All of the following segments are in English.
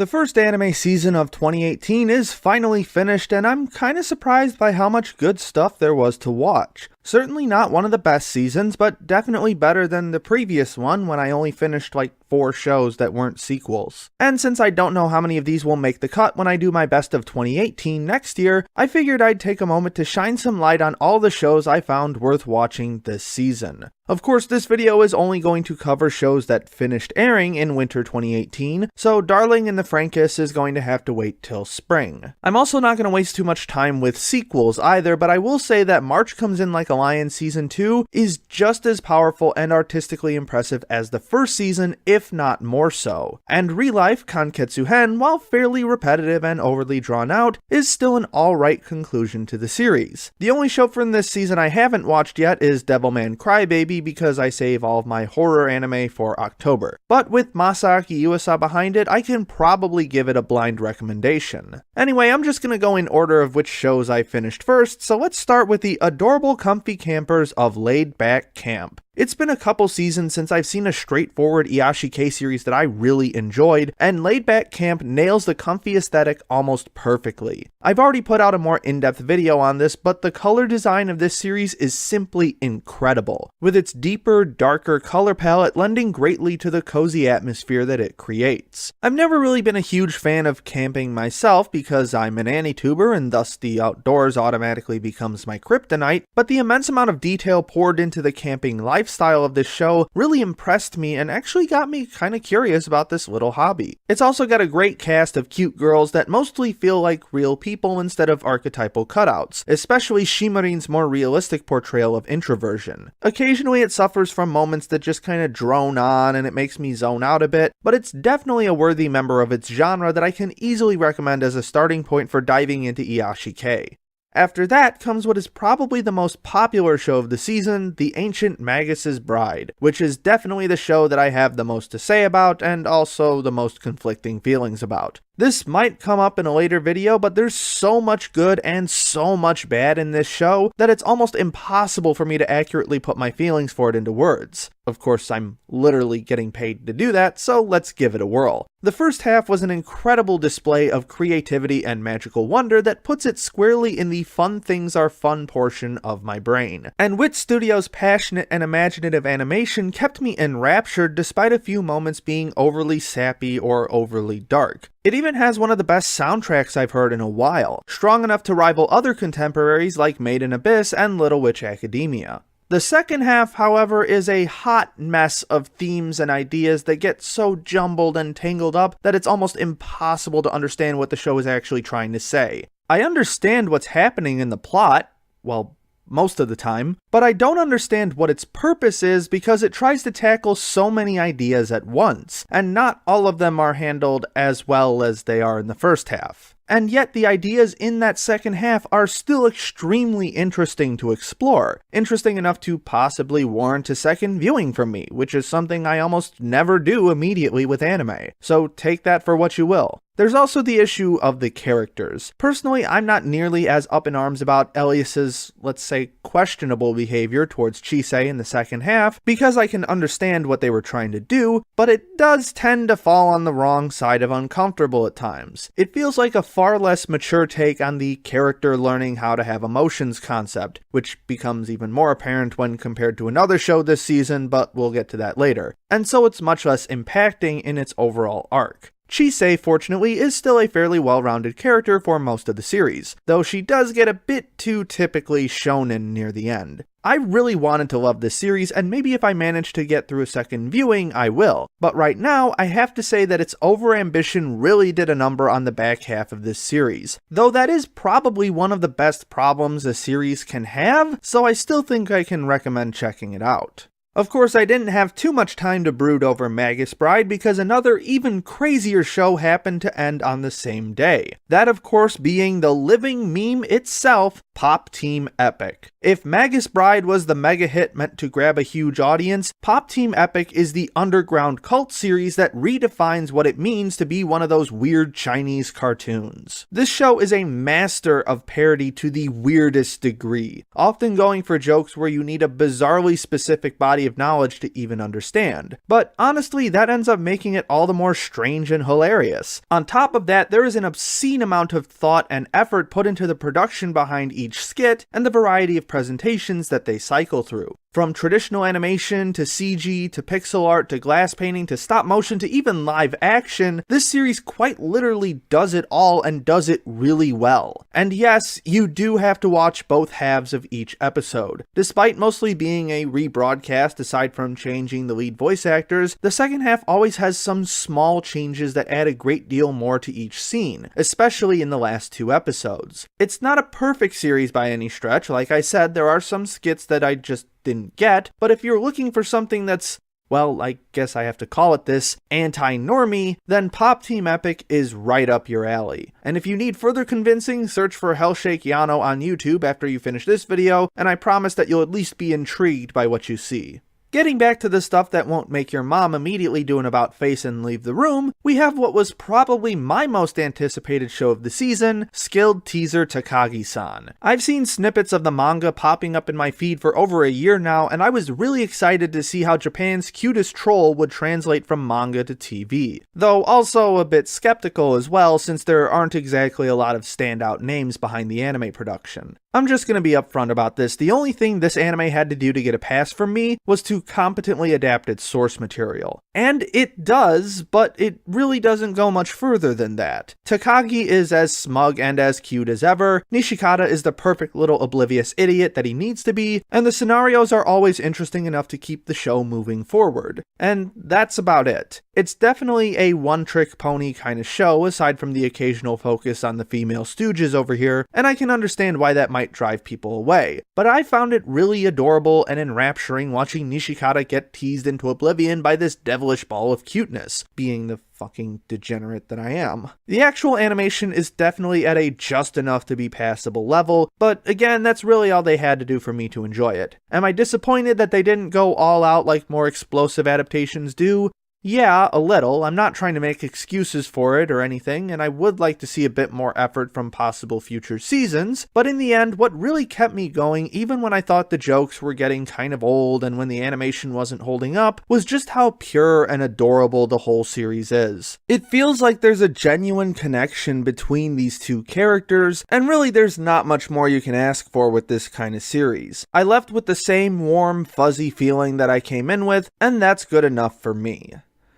The first anime season of 2018 is finally finished, and I'm kinda surprised by how much good stuff there was to watch. Certainly not one of the best seasons, but definitely better than the previous one when I only finished like 4 shows that weren't sequels. And since I don't know how many of these will make the cut when I do my best of 2018 next year, I figured I'd take a moment to shine some light on all the shows I found worth watching this season. Of course, this video is only going to cover shows that finished airing in winter 2018, so Darling in the Franxx is going to have to wait till spring. I'm also not going to waste too much time with sequels either, but I will say that March Comes In Like a Lion Season 2 is just as powerful and artistically impressive as the first season, if not more so. And Real Life Kanketsu Hen, while fairly repetitive and overly drawn out, is still an alright conclusion to the series. The only show from this season I haven't watched yet is Devilman Crybaby because I save all of my horror anime for October. But with Masaaki Yuasa behind it, I can probably give it a blind recommendation. Anyway, I'm just gonna go in order of which shows I finished first, so let's start with the adorable comfy campers of Laid Back Camp. It's been a couple seasons since I've seen a straightforward Iyashikei series that I really enjoyed, and Laid Back Camp nails the comfy aesthetic almost perfectly. I've already put out a more in-depth video on this, but the color design of this series is simply incredible, with its deeper, darker color palette lending greatly to the cozy atmosphere that it creates. I've never really been a huge fan of camping myself because I'm an Anituber and thus the outdoors automatically becomes my kryptonite, but the immense amount of detail poured into the camping lifestyle of this show really impressed me and actually got me kinda curious about this little hobby. It's also got a great cast of cute girls that mostly feel like real people instead of archetypal cutouts, especially Shimarin's more realistic portrayal of introversion. Occasionally it suffers from moments that just kinda drone on and it makes me zone out a bit, but it's definitely a worthy member of its genre that I can easily recommend as a starting point for diving into Iyashikei. After that comes what is probably the most popular show of the season, The Ancient Magus's Bride, which is definitely the show that I have the most to say about and also the most conflicting feelings about. This might come up in a later video, but there's so much good and so much bad in this show that it's almost impossible for me to accurately put my feelings for it into words. Of course, I'm literally getting paid to do that, so let's give it a whirl. The first half was an incredible display of creativity and magical wonder that puts it squarely in the fun things are fun portion of my brain. And Wit Studios' passionate and imaginative animation kept me enraptured despite a few moments being overly sappy or overly dark. It even has one of the best soundtracks I've heard in a while, strong enough to rival other contemporaries like Made in Abyss and Little Witch Academia. The second half, however, is a hot mess of themes and ideas that get so jumbled and tangled up that it's almost impossible to understand what the show is actually trying to say. I understand what's happening in the plot, well, most of the time, but I don't understand what its purpose is because it tries to tackle so many ideas at once, and not all of them are handled as well as they are in the first half. And yet the ideas in that second half are still extremely interesting to explore, interesting enough to possibly warrant a second viewing from me, which is something I almost never do immediately with anime, so take that for what you will. There's also the issue of the characters. Personally, I'm not nearly as up in arms about Elias's, let's say, questionable behavior towards Chisei in the second half, because I can understand what they were trying to do, but it does tend to fall on the wrong side of uncomfortable at times. It feels like a far less mature take on the character learning how to have emotions concept, which becomes even more apparent when compared to another show this season, but we'll get to that later. And so it's much less impacting in its overall arc. Chisei, fortunately, is still a fairly well-rounded character for most of the series, though she does get a bit too typically shonen near the end. I really wanted to love this series, and maybe if I manage to get through a second viewing, I will. But right now, I have to say that its overambition really did a number on the back half of this series. Though that is probably one of the best problems a series can have, so I still think I can recommend checking it out. Of course, I didn't have too much time to brood over Magus Bride because another even crazier show happened to end on the same day. That, of course, being the living meme itself, Pop Team Epic. If Magus Bride was the mega hit meant to grab a huge audience, Pop Team Epic is the underground cult series that redefines what it means to be one of those weird Chinese cartoons. This show is a master of parody to the weirdest degree, often going for jokes where you need a bizarrely specific body of knowledge to even understand. But honestly, that ends up making it all the more strange and hilarious. On top of that, there is an obscene amount of thought and effort put into the production behind each skit and the variety of presentations that they cycle through. From traditional animation to CG to pixel art to glass painting to stop motion to even live action, this series quite literally does it all and does it really well. And yes, you do have to watch both halves of each episode. Despite mostly being a rebroadcast aside from changing the lead voice actors, the second half always has some small changes that add a great deal more to each scene, especially in the last 2 episodes. It's not a perfect series by any stretch. Like I said, there are some skits that I just didn't get, but if you're looking for something that's, well, I guess I have to call it this, anti-normie, then Pop Team Epic is right up your alley. And if you need further convincing, search for Hellshake Yano on YouTube after you finish this video, and I promise that you'll at least be intrigued by what you see. Getting back to the stuff that won't make your mom immediately do an about-face and leave the room, we have what was probably my most anticipated show of the season, Skilled Teaser Takagi-san. I've seen snippets of the manga popping up in my feed for over a year now, and I was really excited to see how Japan's cutest troll would translate from manga to TV. Though also a bit skeptical as well, since there aren't exactly a lot of standout names behind the anime production. I'm just gonna be upfront about this. The only thing this anime had to do to get a pass from me was to competently adapt its source material. And it does, but it really doesn't go much further than that. Takagi is as smug and as cute as ever, Nishikata is the perfect little oblivious idiot that he needs to be, and the scenarios are always interesting enough to keep the show moving forward. And that's about it. It's definitely a one-trick pony kind of show, aside from the occasional focus on the female stooges over here, and I can understand why that might drive people away. But I found it really adorable and enrapturing watching Nishikata get teased into oblivion by this devilish ball of cuteness, being the fucking degenerate that I am. The actual animation is definitely at a just enough to be passable level, but again, that's really all they had to do for me to enjoy it. Am I disappointed that they didn't go all out like more explosive adaptations do? Yeah, a little. I'm not trying to make excuses for it or anything, and I would like to see a bit more effort from possible future seasons, but in the end, what really kept me going, even when I thought the jokes were getting kind of old and when the animation wasn't holding up, was just how pure and adorable the whole series is. It feels like there's a genuine connection between these two characters, and really there's not much more you can ask for with this kind of series. I left with the same warm, fuzzy feeling that I came in with, and that's good enough for me.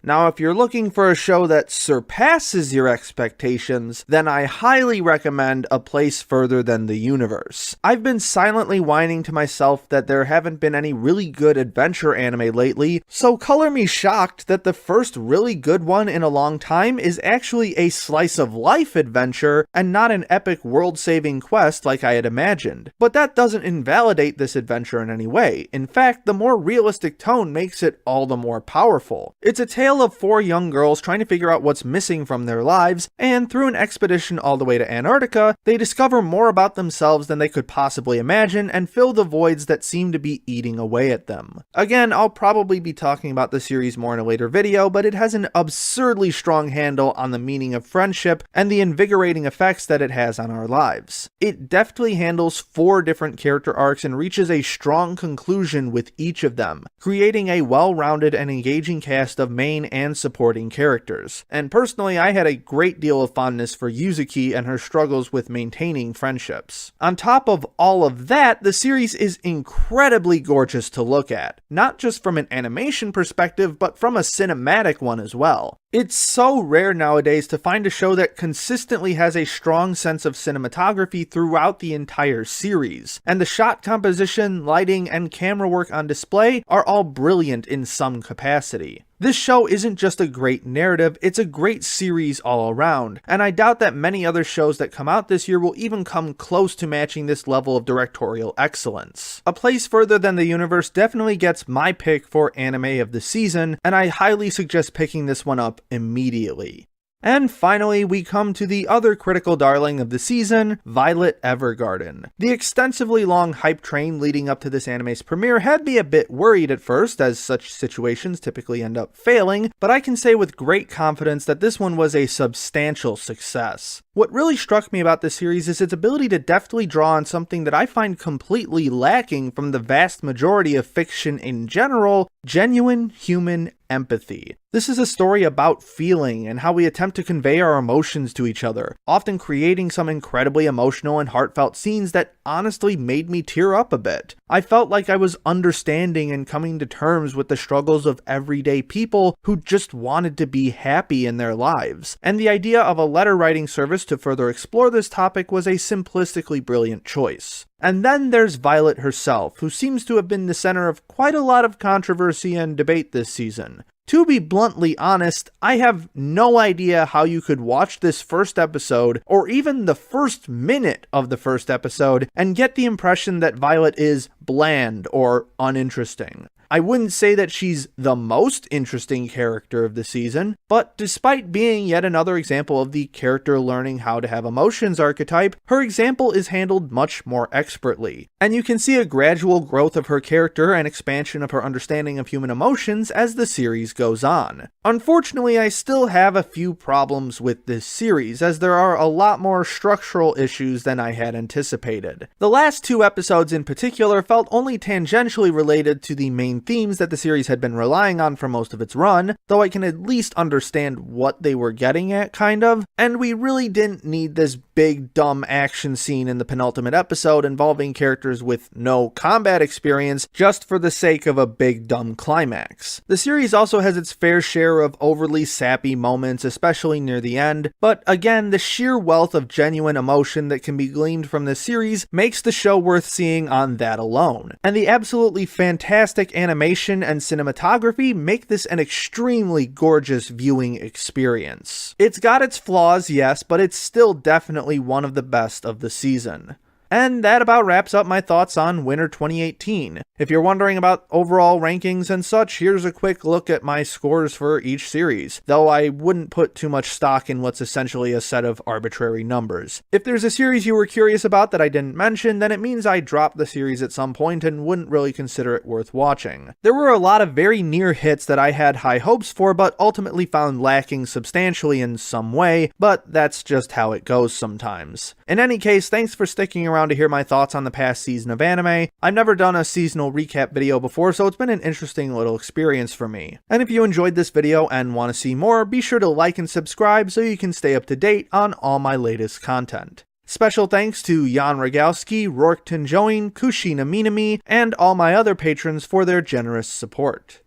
Now, if you're looking for a show that surpasses your expectations, then I highly recommend A Place Further Than the Universe. I've been silently whining to myself that there haven't been any really good adventure anime lately, so color me shocked that the first really good one in a long time is actually a slice of life adventure and not an epic world-saving quest like I had imagined. But that doesn't invalidate this adventure in any way. In fact, the more realistic tone makes it all the more powerful. It's a tale of 4 young girls trying to figure out what's missing from their lives, and through an expedition all the way to Antarctica, they discover more about themselves than they could possibly imagine and fill the voids that seem to be eating away at them. Again, I'll probably be talking about the series more in a later video, but it has an absurdly strong handle on the meaning of friendship and the invigorating effects that it has on our lives. It deftly handles 4 different character arcs and reaches a strong conclusion with each of them, creating a well-rounded and engaging cast of main and supporting characters. And personally, I had a great deal of fondness for Yuzuki and her struggles with maintaining friendships. On top of all of that, the series is incredibly gorgeous to look at, not just from an animation perspective, but from a cinematic one as well. It's so rare nowadays to find a show that consistently has a strong sense of cinematography throughout the entire series, and the shot composition, lighting, and camera work on display are all brilliant in some capacity. This show isn't just a great narrative, it's a great series all around, and I doubt that many other shows that come out this year will even come close to matching this level of directorial excellence. A Place Further Than the Universe definitely gets my pick for anime of the season, and I highly suggest picking this one up immediately. And finally, we come to the other critical darling of the season, Violet Evergarden. The extensively long hype train leading up to this anime's premiere had me a bit worried at first, as such situations typically end up failing, but I can say with great confidence that this one was a substantial success. What really struck me about this series is its ability to deftly draw on something that I find completely lacking from the vast majority of fiction in general: genuine human empathy. This is a story about feeling and how we attempt to convey our emotions to each other, often creating some incredibly emotional and heartfelt scenes that honestly made me tear up a bit. I felt like I was understanding and coming to terms with the struggles of everyday people who just wanted to be happy in their lives, and the idea of a letter writing service to further explore this topic was a simplistically brilliant choice. And then there's Violet herself, who seems to have been the center of quite a lot of controversy and debate this season. To be bluntly honest, I have no idea how you could watch this first episode, or even the first minute of the first episode, and get the impression that Violet is bland or uninteresting. I wouldn't say that she's the most interesting character of the season, but despite being yet another example of the character learning how to have emotions archetype, her example is handled much more expertly. And you can see a gradual growth of her character and expansion of her understanding of human emotions as the series goes on. Unfortunately, I still have a few problems with this series, as there are a lot more structural issues than I had anticipated. The last 2 episodes in particular felt only tangentially related to the main themes that the series had been relying on for most of its run, though I can at least understand what they were getting at, kind of, and we really didn't need this big dumb action scene in the penultimate episode involving characters with no combat experience just for the sake of a big dumb climax. The series also has its fair share of overly sappy moments, especially near the end, but again, the sheer wealth of genuine emotion that can be gleaned from this series makes the show worth seeing on that alone, and the absolutely fantastic animation and cinematography make this an extremely gorgeous viewing experience. It's got its flaws, yes, but it's still definitely one of the best of the season. And that about wraps up my thoughts on Winter 2018. If you're wondering about overall rankings and such, here's a quick look at my scores for each series, though I wouldn't put too much stock in what's essentially a set of arbitrary numbers. If there's a series you were curious about that I didn't mention, then it means I dropped the series at some point and wouldn't really consider it worth watching. There were a lot of very near hits that I had high hopes for, but ultimately found lacking substantially in some way, but that's just how it goes sometimes. In any case, thanks for sticking around to hear my thoughts on the past season of anime. I've never done a seasonal recap video before, so it's been an interesting little experience for me. And if you enjoyed this video and want to see more, be sure to like and subscribe so you can stay up to date on all my latest content. Special thanks to Jan Rogalski, Rourke Tenjoin, Kushina Minami, and all my other patrons for their generous support.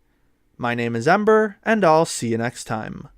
My name is Ember, and I'll see you next time.